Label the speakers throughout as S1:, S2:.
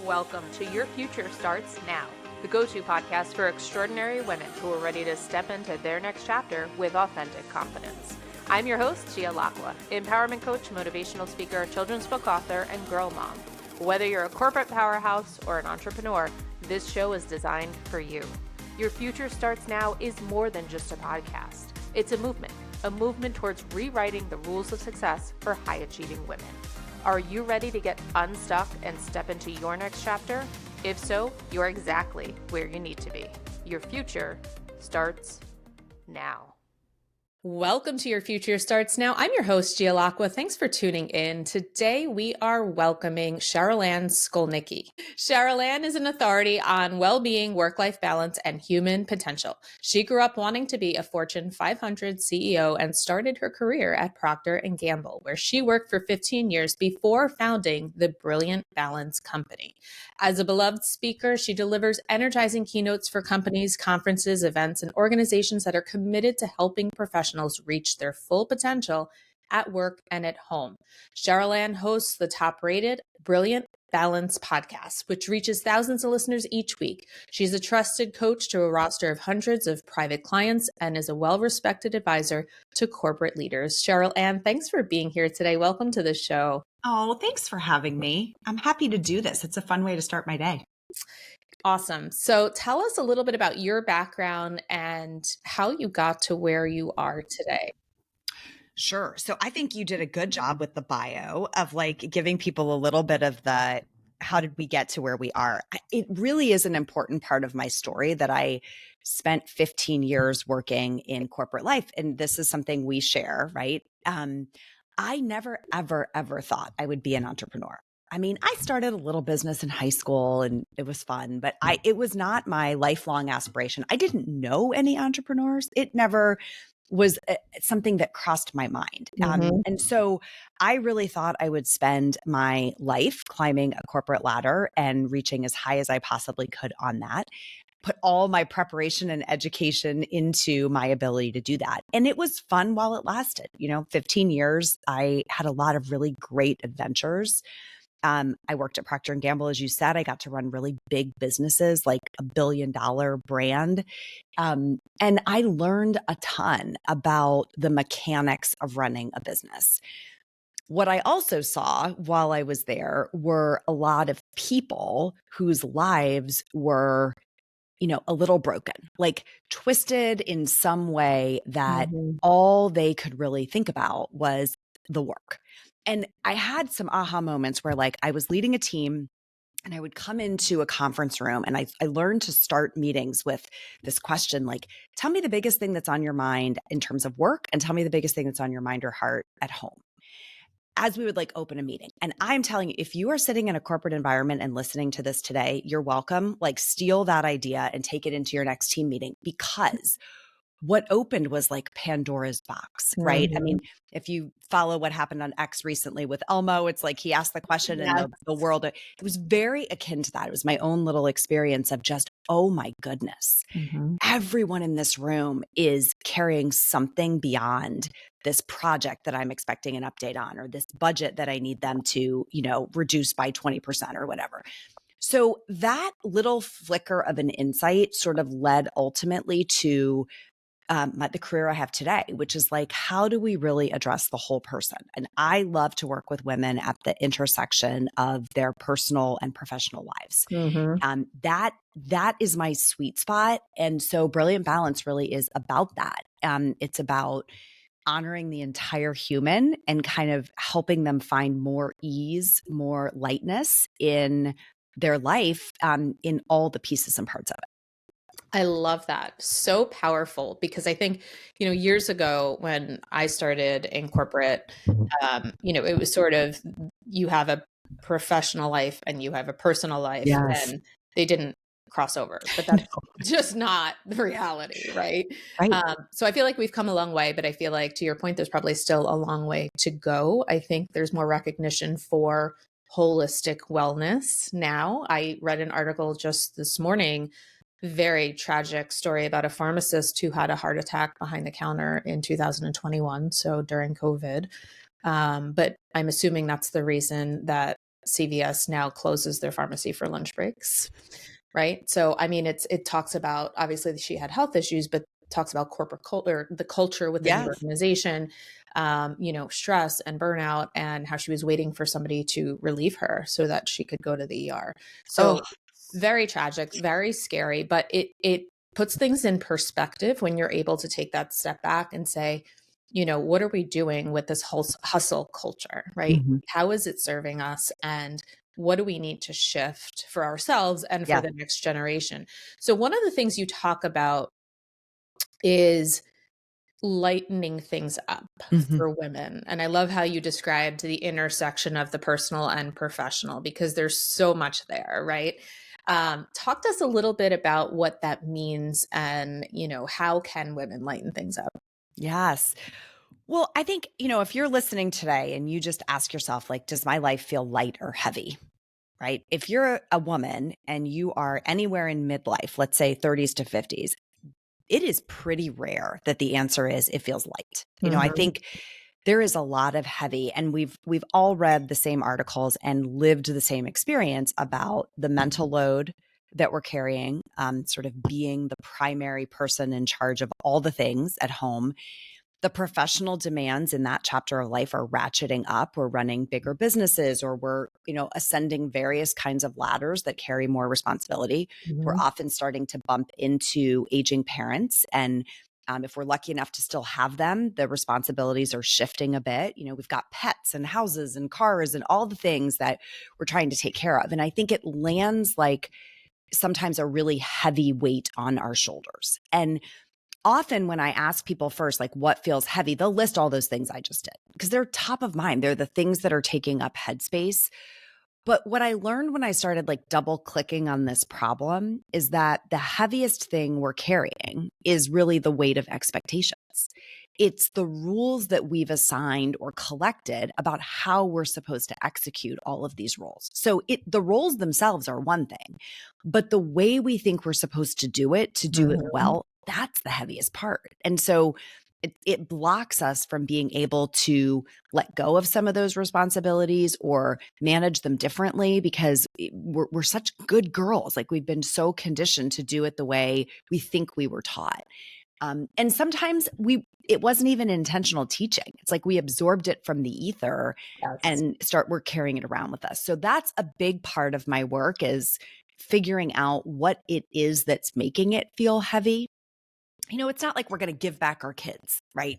S1: Welcome to Your Future Starts Now, the go-to podcast for extraordinary women who are ready to step into their next chapter with authentic confidence. I'm your host, Gia Lacqua, empowerment coach, motivational speaker, children's book author, and girl mom. Whether you're a corporate powerhouse or an entrepreneur, this show is designed for you. Your Future Starts Now is more than just a podcast. It's a movement towards rewriting the rules of success for high-achieving women. Are you ready to get unstuck and step into your next chapter? If so, you're exactly where you need to be. Your future starts now. Welcome to Your Future Starts Now. I'm your host, Gia Lacqua. Thanks for tuning in. Today, we are welcoming Cherylanne Skolnicki. Cherylanne is an authority on well-being, work-life balance, and human potential. She grew up wanting to be a Fortune 500 CEO and started her career at Procter Gamble, where she worked for 15 years before founding the Brilliant Balance Company. As a beloved speaker, she delivers energizing keynotes for companies, conferences, events, and organizations that are committed to helping professionals reach their full potential at work and at home. Cherylanne hosts the top-rated Brilliant Balance podcast, which reaches thousands of listeners each week. She's a trusted coach to a roster of hundreds of private clients and is a well-respected advisor to corporate leaders. Cherylanne, thanks for being here today. Welcome to the show.
S2: Oh, thanks for having me. I'm happy to do this. It's a fun way to start my day.
S1: Awesome. So tell us a little bit about your background and how you got to where you are today.
S2: Sure. So I think you did a good job with the bio of like giving people a little bit of the, how did we get to where we are? It really is an important part of my story that I spent 15 years working in corporate life. And this is something we share, right? I never, ever thought I would be an entrepreneur. I mean, I started a little business in high school and it was fun, but it was not my lifelong aspiration. I didn't know any entrepreneurs. It never was something that crossed my mind. And so I really thought I would spend my life climbing a corporate ladder and reaching as high as I possibly could on that. Put all my preparation and education into my ability to do that. And it was fun while it lasted. 15 years, I had a lot of really great adventures. I worked at Procter Gamble, as you said. I got to run really big businesses, like $1 billion brand. And I learned a ton about the mechanics of running a business. What I also saw while I was there were a lot of people whose lives were a little broken, like twisted in some way that all they could really think about was the work. And I had some aha moments where like I was leading a team and I would come into a conference room and I learned to start meetings with this question, like, tell me the biggest thing that's on your mind in terms of work and tell me the biggest thing that's on your mind or heart at home. As we would like open a meeting. And I'm telling you, if you are sitting in a corporate environment and listening to this today, you're welcome. Like steal that idea and take it into your next team meeting, because what opened was like Pandora's box, right? I mean, if you follow what happened on X recently with Elmo, it's like he asked the question and the world, it was very akin to that. It was my own little experience of just, oh my goodness, everyone in this room is carrying something beyond this project that I'm expecting an update on, or this budget that I need them to, reduce by 20% or whatever. So that little flicker of an insight sort of led ultimately to the career I have today, which is like, how do we really address the whole person? And I love to work with women at the intersection of their personal and professional lives. That is my sweet spot. And so Brilliant Balance really is about that. It's about honoring the entire human and kind of helping them find more ease, more lightness in their life, in all the pieces and parts of it.
S1: I love that. So powerful, because I think, years ago when I started in corporate, it was sort of, you have a professional life and you have a personal life, and they didn't cross over, but that's just not the reality, right? So I feel like we've come a long way, but I feel like, to your point, there's probably still a long way to go. I think there's more recognition for holistic wellness now. I read an article just this morning, very tragic story about a pharmacist who had a heart attack behind the counter in 2021, so during COVID. But I'm assuming that's the reason that CVS now closes their pharmacy for lunch breaks, right? So, I mean, it talks about, obviously she had health issues, but talks about corporate culture, the culture within the
S2: Yes.
S1: organization, stress and burnout, and how she was waiting for somebody to relieve her so that she could go to the ER.
S2: Oh,
S1: So very tragic, very scary, but it puts things in perspective when you're able to take that step back and say, what are we doing with this whole hustle culture, right?
S2: mhm.
S1: How is it serving us? And what do we need to shift for ourselves and for
S2: Yeah.
S1: the next generation? So one of the things you talk about is lightening things up
S2: Mhm.
S1: for women. And I love how you described the intersection of the personal and professional, because there's so much there, right? Talk to us a little bit about what that means and, how can women lighten things up?
S2: Yes. Well, I think, if you're listening today and you just ask yourself, like, does my life feel light or heavy? Right? If you're a woman and you are anywhere in midlife, let's say 30s to 50s, it is pretty rare that the answer is it feels light. I
S1: Mhm.
S2: think there is a lot of heavy, and we've all read the same articles and lived the same experience about the mental load that we're carrying, sort of being the primary person in charge of all the things at home. The professional demands in that chapter of life are ratcheting up. We're running bigger businesses, or we're, ascending various kinds of ladders that carry more responsibility. We're
S1: Mhm.
S2: often starting to bump into aging parents. And if we're lucky enough to still have them, the responsibilities are shifting a bit. We've got pets and houses and cars and all the things that we're trying to take care of. And I think it lands like sometimes a really heavy weight on our shoulders. And often when I ask people first, like, what feels heavy, they'll list all those things I just did because they're top of mind. They're the things that are taking up headspace. But what I learned when I started like double clicking on this problem is that the heaviest thing we're carrying is really the weight of expectations. It's the rules that we've assigned or collected about how we're supposed to execute all of these roles. So the roles themselves are one thing, but the way we think we're supposed to do it
S1: Mhm.
S2: well, that's the heaviest part. And so it blocks us from being able to let go of some of those responsibilities or manage them differently because we're such good girls. Like we've been so conditioned to do it the way we think we were taught. And sometimes it wasn't even intentional teaching. It's like we absorbed it from the ether
S1: Yes.
S2: and we're carrying it around with us. So that's a big part of my work is figuring out what it is that's making it feel heavy. It's not like we're going to give back our kids, right?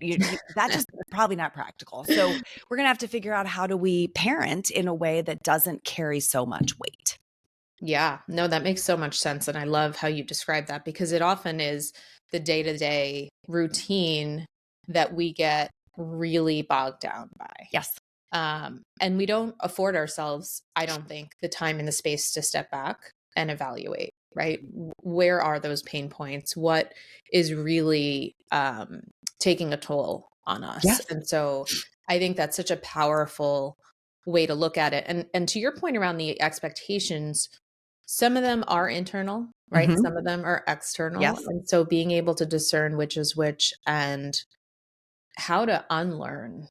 S2: That just probably not practical. So we're going to have to figure out how do we parent in a way that doesn't carry so much weight.
S1: Yeah, no, that makes so much sense. And I love how you describe that, because it often is the day to day routine that we get really bogged down by.
S2: Yes.
S1: And we don't afford ourselves, I don't think, the time and the space to step back and evaluate, right? Where are those pain points? What is really taking a toll on us?
S2: Yes.
S1: And so I think that's such a powerful way to look at it. And to your point around the expectations, some of them are internal, right?
S2: Mhm.
S1: Some of them are external.
S2: Yes.
S1: And so being able to discern which is which and how to unlearn.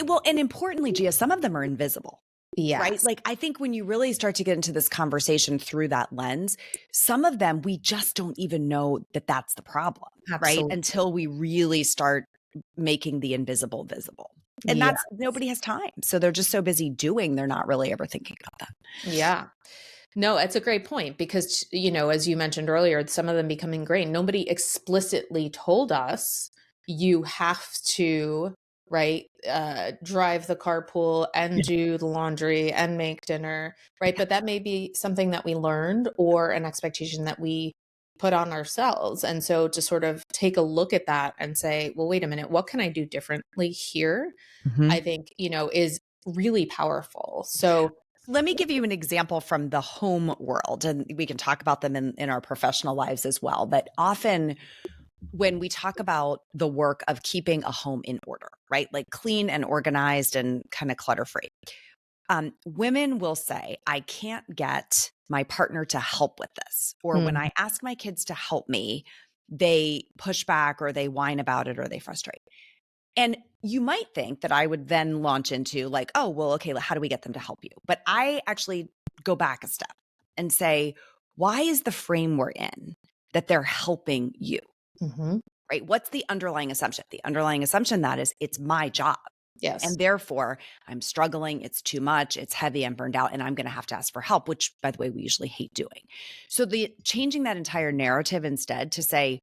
S2: Well, and importantly, Gia, some of them are invisible, right?
S1: Yes,
S2: Like, I think when you really start to get into this conversation through that lens, some of them we just don't even know that that's the problem, right?
S1: absolutely.
S2: Until we really start making the invisible visible. And
S1: Yeah.
S2: that's nobody has time. So they're just so busy doing, they're not really ever thinking about that.
S1: Yeah. No, it's a great point because, as you mentioned earlier, some of them become ingrained. Nobody explicitly told us you have to, right, drive the carpool and do the laundry and make dinner, right? But that may be something that we learned or an expectation that we put on ourselves. And so to sort of take a look at that and say, well, wait a minute, what can I do differently here?
S2: Mhm.
S1: I think, is really powerful. So,
S2: Let me give you an example from the home world, and we can talk about them in our professional lives as well. But often when we talk about the work of keeping a home in order, right? Like clean and organized and kind of clutter free. Women will say, I can't get my partner to help with this. Or when
S1: hmm,
S2: I ask my kids to help me, they push back or they whine about it or they frustrate. And you might think that I would then launch into like, oh, well, okay, how do we get them to help you? But I actually go back a step and say, why is the frame we're in that they're helping you?
S3: Mm-hmm.
S2: Right? What's the underlying assumption? The underlying assumption that is it's my job.
S3: Yes.
S2: And therefore, I'm struggling. It's too much. It's heavy. I'm burned out. And I'm going to have to ask for help, which, by the way, we usually hate doing. So changing that entire narrative instead to say,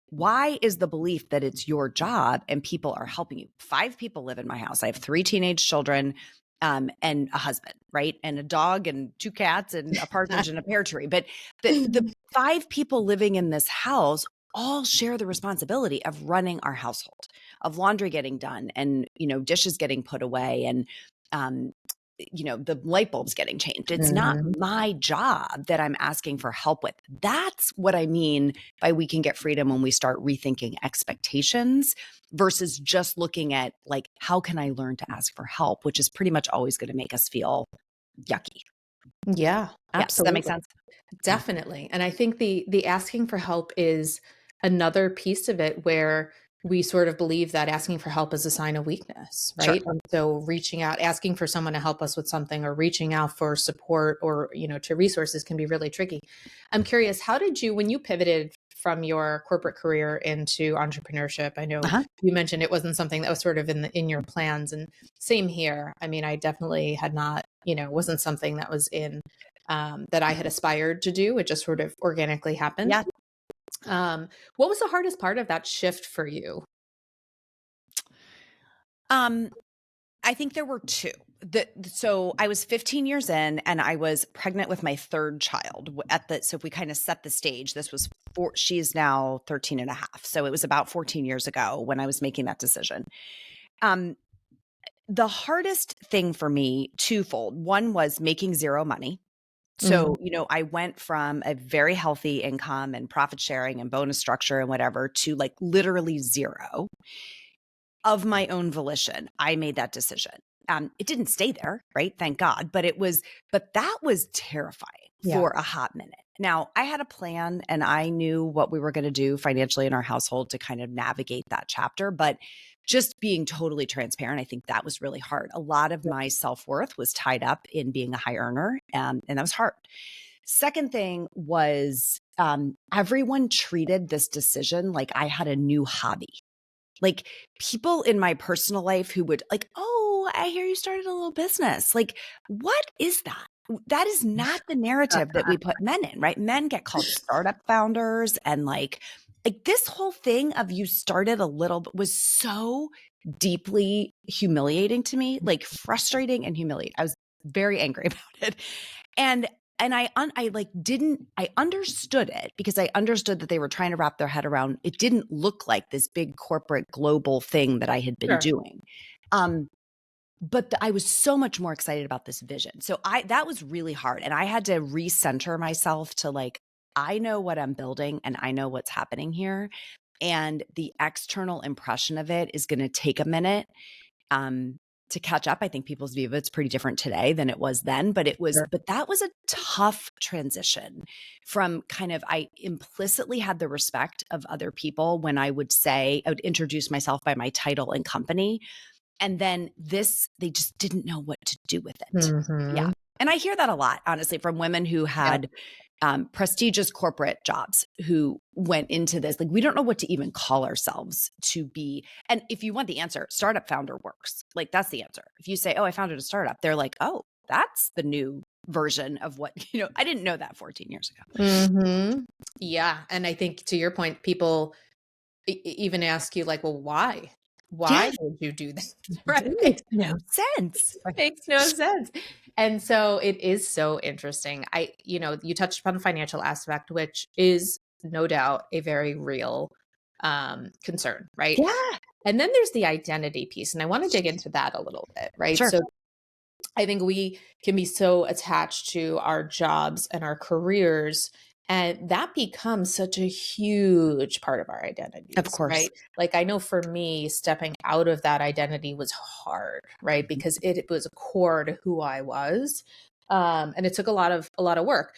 S2: why is the belief that it's your job and people are helping you? 5 people live in my house. I have 3 teenage children and a husband, right? And a dog and 2 cats and a partridge and a pear tree. But the 5 people living in this house all share the responsibility of running our household, of laundry getting done and, dishes getting put away and, the light bulbs getting changed. It's not my job that I'm asking for help with. That's what I mean by we can get freedom when we start rethinking expectations versus just looking at like, how can I learn to ask for help, which is pretty much always going to make us feel yucky.
S3: Yeah, absolutely.
S2: Yeah, does that make sense?
S3: Definitely. And I think the asking for help is another piece of it where we sort of believe that asking for help is a sign of weakness, right?
S2: Sure.
S3: And so reaching out, asking for someone to help us with something or reaching out for support or, to resources can be really tricky. I'm curious, how did you, when you pivoted from your corporate career into entrepreneurship, I know you mentioned it wasn't something that was sort of in your plans, and same here. I mean, I definitely had not, wasn't something that was in, that I had aspired to do. It just sort of organically happened.
S2: Yeah.
S3: What was the hardest part of that shift for you?
S2: I think there were 2. So I was 15 years in and I was pregnant with my 3rd child so if we kind of set the stage, this was she's now 13 and a half. So it was about 14 years ago when I was making that decision. The hardest thing for me, twofold. One was making 0 money. So, I went from a very healthy income and profit sharing and bonus structure and whatever to like literally 0 of my own volition. I made that decision. It didn't stay there, right? Thank God. But that was terrifying for a hot minute. Now I had a plan and I knew what we were going to do financially in our household to kind of navigate that chapter. But just being totally transparent, I think that was really hard. A lot of my self-worth was tied up in being a high earner, and that was hard. Second thing was everyone treated this decision like I had a new hobby. Like people in my personal life who would like, oh, I hear you started a little business. Like, what is that? That is not the narrative that we put men in, right? Men get called startup founders and like this whole thing of you started a little bit was so deeply humiliating to me, like frustrating and humiliating. I was very angry about it. And I understood it because I understood that they were trying to wrap their head around, it didn't look like this big corporate global thing that I had been doing. But I was so much more excited about this vision. So that was really hard. And I had to recenter myself to like, I know what I'm building and I know what's happening here. And the external impression of it is going to take a minute. To catch up. I think people's view of it's pretty different today than it was then, but that was a tough transition from kind of, I implicitly had the respect of other people when I would introduce myself by my title and company. And then they just didn't know what to do with it. Yeah. And I hear that a lot, honestly, from women who had prestigious corporate jobs who went into this. Like, we don't know what to even call ourselves to be. And if you want the answer, startup founder works. Like, that's the answer. If you say, oh, I founded a startup, they're like, oh, that's the new version of what, I didn't know that 14 years ago.
S3: Yeah. And I think to your point, people even ask you like, well, why? Why would you do that?
S2: Right. It makes no sense.
S3: It makes no sense. And so it is so interesting. You touched upon the financial aspect, which is no doubt a very real concern, right?
S2: Yeah.
S3: And then there's the identity piece. And I want to dig into that a little bit, right?
S2: Sure.
S3: So I think we can be so attached to our jobs and our careers, and that becomes such a huge part of our identity.
S2: Of course.
S3: Right? Like, I know for me, stepping out of that identity was hard, right? Because it was a core to who I was. And it took a lot of work,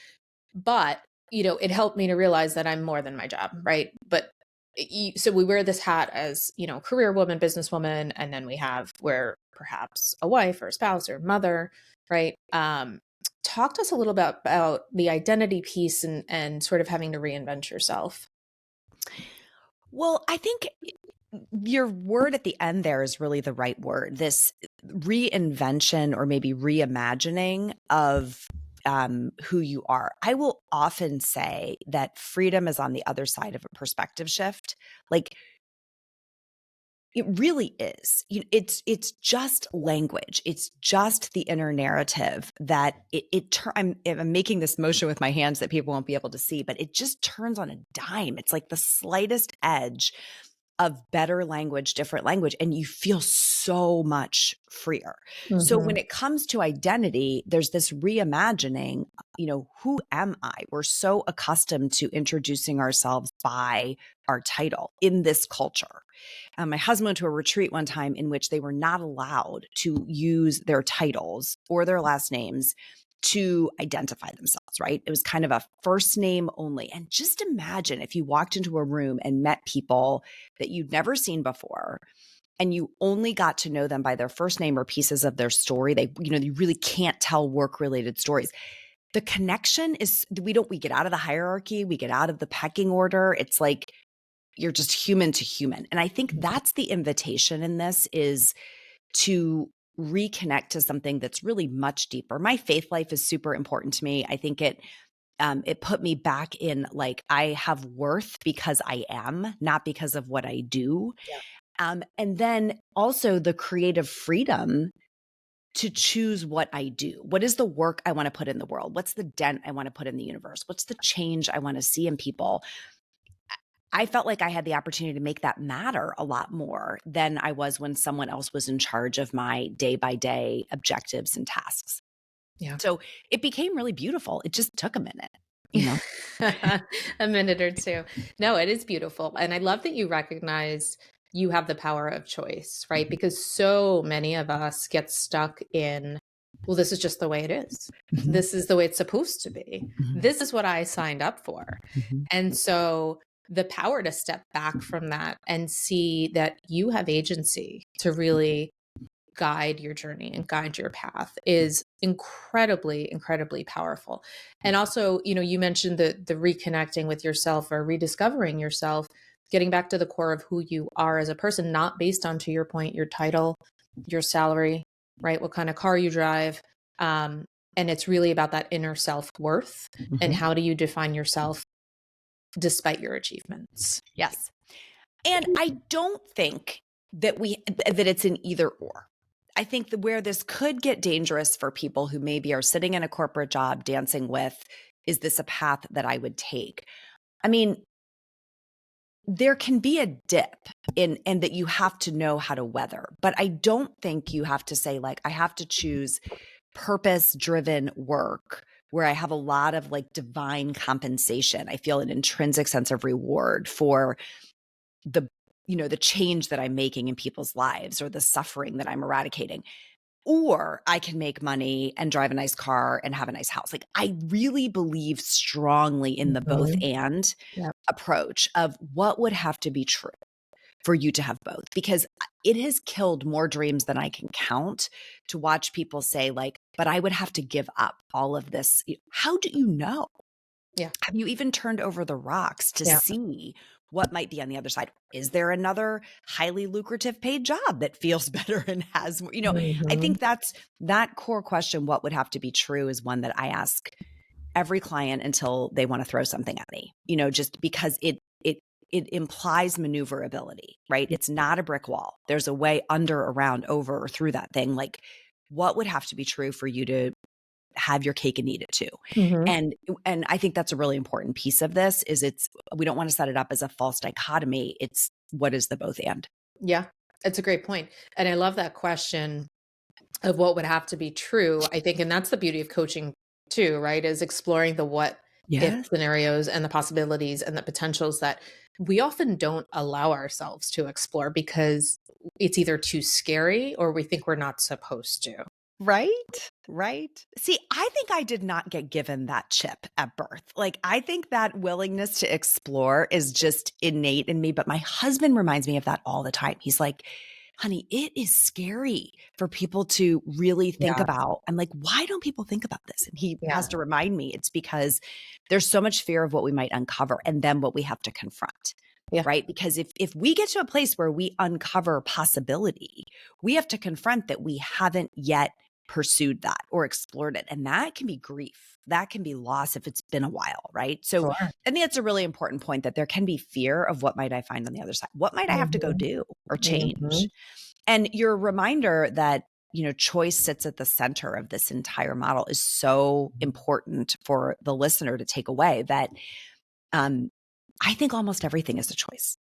S3: but it helped me to realize that I'm more than my job. Right. But so we wear this hat as, career woman, businesswoman, and then we have where perhaps a wife or a spouse or mother, right? Talk to us a little bit about the identity piece and sort of having to reinvent yourself.
S2: Well, I think your word at the end there is really the right word. This reinvention or maybe reimagining of who you are. I will often say that freedom is on the other side of a perspective shift. Like, it really is. It's just language. It's just the inner narrative that I'm making this motion with my hands that people won't be able to see, but it just turns on a dime. It's like the slightest edge of better language, different language, and you feel so much freer. So when it comes to identity, there's this reimagining, who am I? We're so accustomed to introducing ourselves by our title in this culture. My husband went to a retreat one time in which they were not allowed to use their titles or their last names to identify themselves, right? It was kind of a first name only. And just imagine if you walked into a room and met people that you'd never seen before, and you only got to know them by their first name or pieces of their story. You really can't tell work-related stories. The connection is, we get out of the hierarchy, we get out of the pecking order. It's like you're just human to human. And I think that's the invitation in this, is to reconnect to something that's really much deeper. My faith life is super important to me. I think it put me back in, like, I have worth because I am, not because of what I do. Yeah. And then also the creative freedom to choose what I do. What is the work I want to put in the world? What's the dent I want to put in the universe? What's the change I want to see in people? I felt like I had the opportunity to make that matter a lot more than I was when someone else was in charge of my day-by-day objectives and tasks.
S3: Yeah.
S2: So it became really beautiful. It just took a minute,
S3: a minute or two. No, it is beautiful. And I love that you recognize you have the power of choice, right? Because so many of us get stuck in, well, this is just the way it is.
S2: Mm-hmm.
S3: This is the way it's supposed to be.
S2: Mm-hmm.
S3: This is what I signed up for.
S2: Mm-hmm.
S3: And so the power to step back from that and see that you have agency to really guide your journey and guide your path is incredibly, incredibly powerful. And also, you mentioned the reconnecting with yourself or rediscovering yourself, getting back to the core of who you are as a person, not based on, to your point, your title, your salary, right? What kind of car you drive. And it's really about that inner self-worth.
S2: Mm-hmm.
S3: And how do you define yourself despite your achievements?
S2: Yes. And I don't think that it's an either or. I think that where this could get dangerous for people who maybe are sitting in a corporate job dancing with, is this a path that I would take? I mean, there can be a dip in that you have to know how to weather, but I don't think you have to say, like, I have to choose purpose-driven work where I have a lot of like divine compensation. I feel an intrinsic sense of reward for the change that I'm making in people's lives or the suffering that I'm eradicating. Or I can make money and drive a nice car and have a nice house. Like, I really believe strongly in the both and approach of what would have to be true for you to have both, because it has killed more dreams than I can count to watch people say, like, but I would have to give up all of this. How do you know?
S3: Yeah.
S2: Have you even turned over the rocks to see what might be on the other side? Is there another highly lucrative paid job that feels better and has more, I think that's that core question, what would have to be true, is one that I ask every client until they want to throw something at me, just because it implies maneuverability, right? It's not a brick wall. There's a way under, around, over, or through that thing. Like, what would have to be true for you to have your cake and eat it too? And I think that's a really important piece of this, is we don't want to set it up as a false dichotomy. It's what is the both and.
S3: Yeah, it's a great point. And I love that question of what would have to be true, I think. And that's the beauty of coaching too, right? Is exploring the what if scenarios and the possibilities and the potentials that we often don't allow ourselves to explore because it's either too scary or we think we're not supposed to.
S2: Right? Right. See, I think I did not get given that chip at birth. Like, I think that willingness to explore is just innate in me. But my husband reminds me of that all the time. He's like, honey, it is scary for people to really think
S3: Yeah.
S2: about. I'm like, why don't people think about this? And he has
S3: Yeah.
S2: to remind me it's because there's so much fear of what we might uncover and then what we have to confront.
S3: Yeah.
S2: Right. Because if we get to a place where we uncover possibility, we have to confront that we haven't yet pursued that or explored it. And that can be grief. That can be loss if it's been a while, right? So
S3: Sure.
S2: I think it's a really important point that there can be fear of what might I find on the other side? What might I have to go
S3: Mhm.
S2: do or
S3: Mhm.
S2: change? And your reminder that, choice sits at the center of this entire model is so important for the listener to take away that I think almost everything is a choice.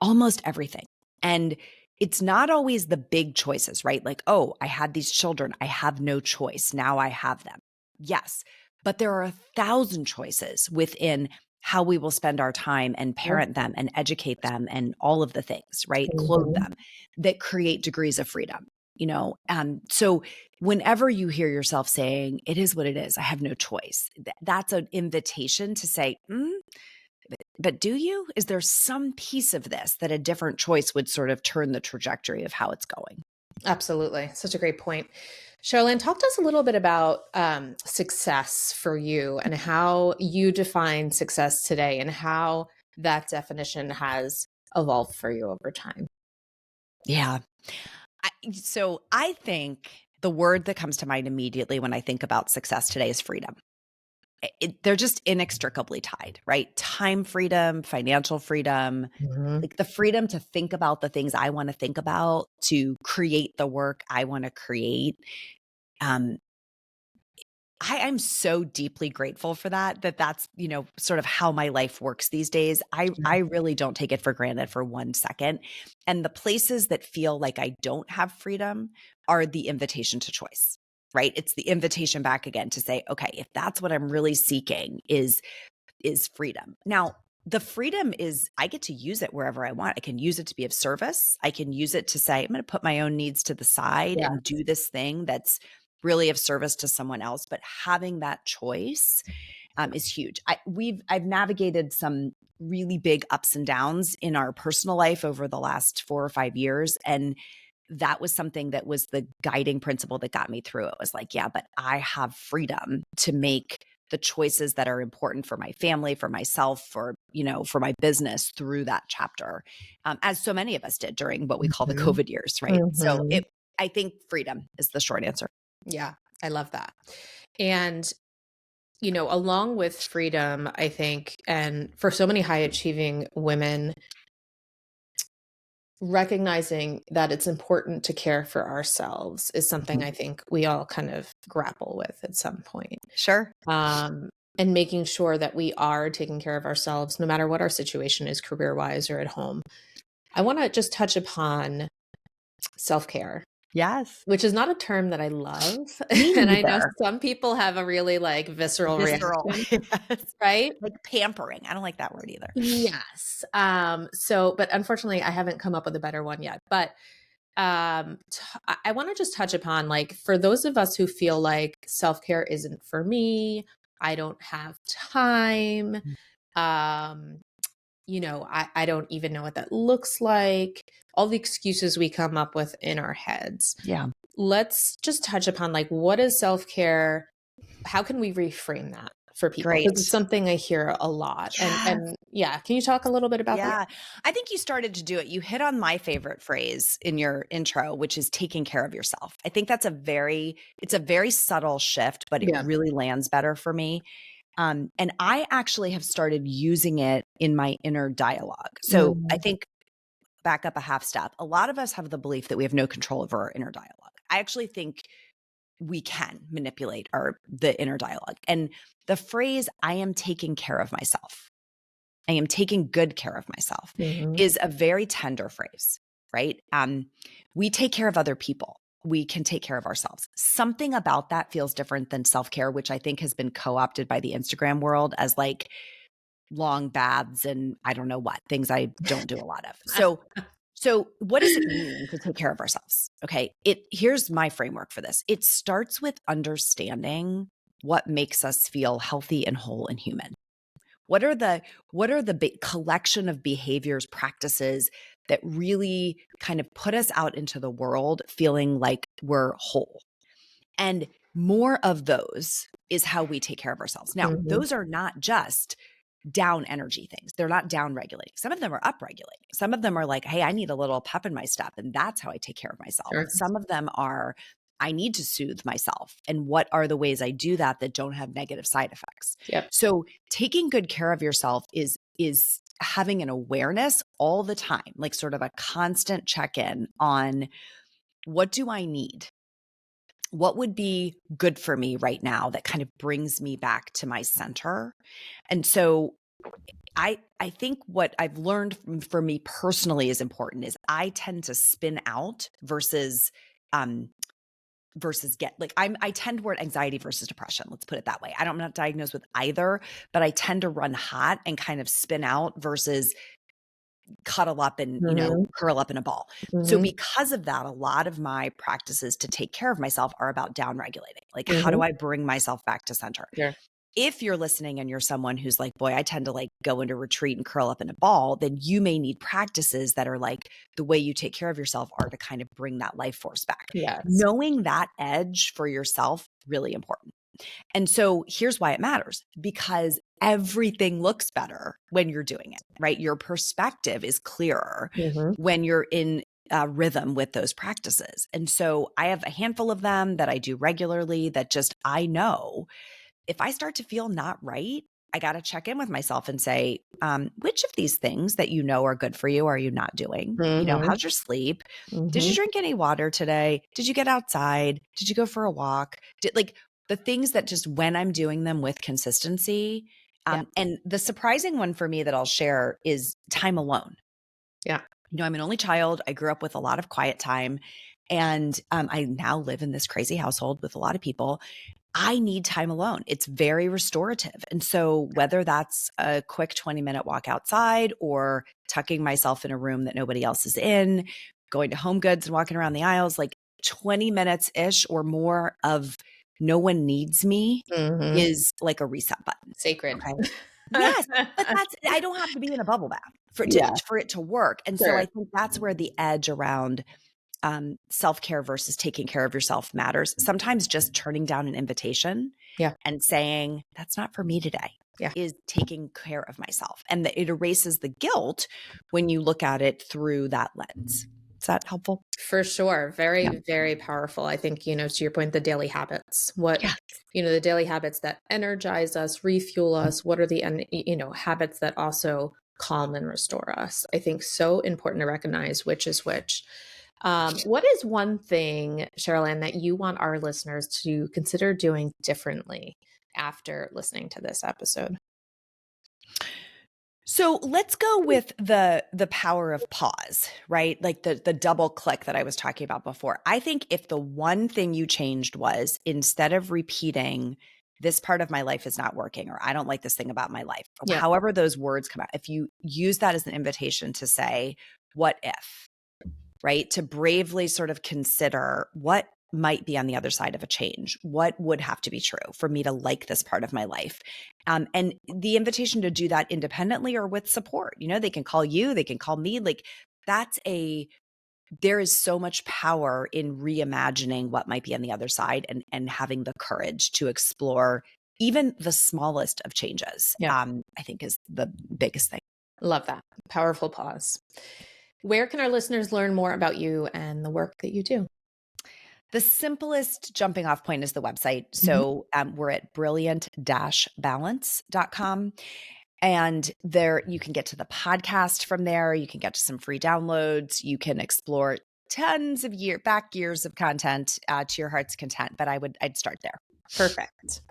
S2: Almost everything. And it's not always the big choices, right? Like, oh, I had these children. I have no choice. Now I have them. Yes. But there are 1,000 choices within how we will spend our time and parent them and educate them and all of the things, right? Clothe
S3: Mhm.
S2: them that create degrees of freedom. So whenever you hear yourself saying, it is what it is, I have no choice, that's an invitation to say, but do you? Is there some piece of this that a different choice would sort of turn the trajectory of how it's going?
S3: Absolutely. Such a great point. Cherylanne, talk to us a little bit about success for you and how you define success today and how that definition has evolved for you over time.
S2: Yeah. So I think the word that comes to mind immediately when I think about success today is freedom. They're just inextricably tied, right? Time freedom, financial freedom,
S3: Mhm.
S2: like the freedom to think about the things I want to think about, to create the work I want to create. Um, I'm so deeply grateful for that, that's, sort of how my life works these days. I really don't take it for granted for 1 second. And the places that feel like I don't have freedom are the invitation to choice, right? It's the invitation back again to say, okay, if that's what I'm really seeking is freedom. Now, the freedom is I get to use it wherever I want. I can use it to be of service. I can use it to say, I'm going to put my own needs to the side
S3: Yeah.
S2: and do this thing that's really of service to someone else. But having that choice is huge. I've navigated some really big ups and downs in our personal life over the last 4 or 5 years. And that was something that was the guiding principle that got me through. It was like, yeah, but I have freedom to make the choices that are important for my family, for myself, for my business through that chapter, as so many of us did during what we call the
S3: Mhm.
S2: COVID years, right? So
S3: Mhm.
S2: I think freedom is the short answer.
S3: Yeah, I love that. And, along with freedom, I think, and for so many high achieving women, recognizing that it's important to care for ourselves is something
S2: Mhm.
S3: I think we all kind of grapple with at some point.
S2: Sure.
S3: Um, and making sure that we are taking care of ourselves, no matter what our situation is, career wise or at home. I want to just touch upon self care,
S2: Yes.
S3: which is not a term that I love.
S2: Me
S3: And I know
S2: neither.
S3: some people have a really like visceral
S2: Visceral.
S3: reaction,
S2: Yes.
S3: right?
S2: Like pampering. I don't like that word either.
S3: Yes. But unfortunately, I haven't come up with a better one yet. But I want to just touch upon like for those of us who feel like self-care isn't for me, I don't have time. Um, I don't even know what that looks like. All the excuses we come up with in our heads.
S2: Yeah.
S3: Let's just touch upon like what is self-care? How can we reframe that for people? Because it's
S2: Great.
S3: something I hear a lot. And
S2: Yes.
S3: and yeah, can you talk a little bit about that?
S2: Yeah. I think you started to do it. You hit on my favorite phrase in your intro, which is taking care of yourself. I think it's a very subtle shift, but it
S3: Yeah.
S2: really lands better for me. And I actually have started using it in my inner dialogue. So I
S3: Mm,
S2: think back up a half step. A lot of us have the belief that we have no control over our inner dialogue. I actually think we can manipulate the inner dialogue. And the phrase, I am taking care of myself, I am taking good care of myself,
S3: mhm,
S2: is a very tender phrase, right? We take care of other people. We can take care of ourselves. Something about that feels different than self-care, which I think has been co-opted by the Instagram world as like long baths and I don't know what things I don't do a lot of. So So what does it mean to take care of ourselves? Okay. Here's my framework for this. It starts with understanding what makes us feel healthy and whole and human. What are the collection of behaviors, practices that really kind of put us out into the world feeling like we're whole? And more of those is how we take care of ourselves. Now, those are not just down energy things. They're not down regulating. Some of them are up regulating. Some of them are like, hey, I need a little pep in my step. And that's how I take care of myself.
S3: Sure.
S2: Some of them are, I need to soothe myself. And what are the ways I do that don't have negative side effects?
S3: Yep.
S2: So taking good care of yourself is having an awareness all the time, like sort of a constant check-in on what do I need? What would be good for me right now that kind of brings me back to my center? And so I think what I've learned for me personally is important is I tend to spin out versus get like I tend toward anxiety versus depression. Let's put it that way. I'm not diagnosed with either, but I tend to run hot and kind of spin out versus cuddle up and, curl up in a ball. So because of that, a lot of my practices to take care of myself are about down regulating. Like, how do I bring myself back to center?
S3: Sure.
S2: If you're listening and you're someone who's like, boy, I tend to like go into retreat and curl up in a ball, then you may need practices that are like the way you take care of yourself are to kind of bring that life force back.
S3: Yes.
S2: Knowing that edge for yourself, really important. And so here's why it matters, because everything looks better when you're doing it, right? Your perspective is clearer when you're in rhythm with those practices. And so I have a handful of them that I do regularly that just, I know if I start to feel not right, I got to check in with myself and say, which of these things that you know are good for you are you not doing? How's your sleep? Did you drink any water today? Did you get outside? Did you go for a walk? The things that just when I'm doing them with consistency. And the surprising one for me that I'll share is time alone.
S3: Yeah.
S2: I'm an only child. I grew up with a lot of quiet time. And I now live in this crazy household with a lot of people. I need time alone. It's very restorative. And so whether that's a quick 20-minute walk outside or tucking myself in a room that nobody else is in, going to Home Goods and walking around the aisles, like 20 minutes-ish or more of no one needs me is like a reset button.
S3: Sacred.
S2: Okay? Yes. But I don't have to be in a bubble bath for it to work. And so I think that's where the edge around self-care versus taking care of yourself matters. Sometimes just turning down an invitation and saying, that's not for me today, is taking care of myself. And it erases the guilt when you look at it through that lens. Is that helpful?
S3: For sure. Very, very powerful. I think, to your point, the daily habits, the daily habits that energize us, refuel us. What are the, habits that also calm and restore us? I think so important to recognize which is which. What is one thing, Cherylanne, that you want our listeners to consider doing differently after listening to this episode?
S2: So let's go with the power of pause, right? Like the double click that I was talking about before. I think if the one thing you changed was instead of repeating, this part of my life is not working, or I don't like this thing about my life, however those words come out, if you use that as an invitation to say, what if? Right? To bravely sort of consider what might be on the other side of a change. What would have to be true for me to like this part of my life? And the invitation to do that independently or with support. They can call you, they can call me. Like there is so much power in reimagining what might be on the other side and having the courage to explore even the smallest of changes. I think is the biggest thing.
S3: Love that. Powerful pause. Where can our listeners learn more about you and the work that you do?
S2: The simplest jumping off point is the website. So we're at brilliant-balance.com. And there you can get to the podcast from there. You can get to some free downloads. You can explore tons of years of content to your heart's content. But I'd start there.
S3: Perfect.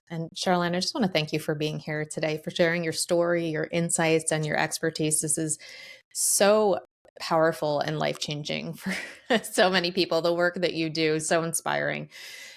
S3: And Cherylanne, I just want to thank you for being here today, for sharing your story, your insights, and your expertise. This is so powerful and life-changing for so many people. The work that you do is so inspiring.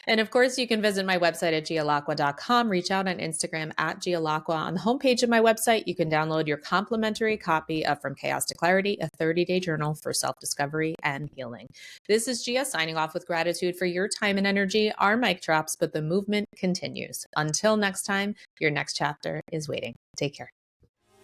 S3: And of course, you can visit my website at gialacqua.com, reach out on Instagram at gialacqua. On the homepage of my website, you can download your complimentary copy of From Chaos to Clarity, a 30-day journal for self-discovery and healing. This is Gia signing off with gratitude for your time and energy. Our mic drops, but the movement continues. Until next time, your next chapter is waiting. Take care.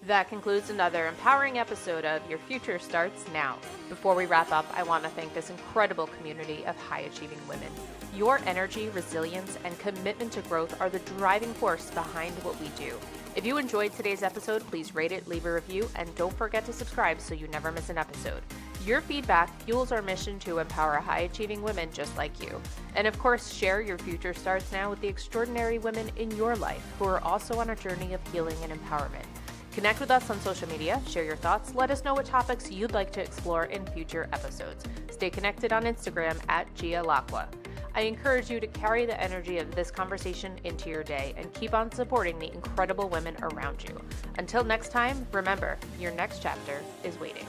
S1: That concludes another empowering episode of Your Future Starts Now. Before we wrap up, I want to thank this incredible community of high-achieving women. Your energy, resilience, and commitment to growth are the driving force behind what we do. If you enjoyed today's episode, please rate it, leave a review, and don't forget to subscribe so you never miss an episode. Your feedback fuels our mission to empower high-achieving women just like you. And of course, share Your Future Starts Now with the extraordinary women in your life who are also on a journey of healing and empowerment. Connect with us on social media, share your thoughts, let us know what topics you'd like to explore in future episodes. Stay connected on Instagram at gialacqua. I encourage you to carry the energy of this conversation into your day and keep on supporting the incredible women around you. Until next time, remember, your next chapter is waiting.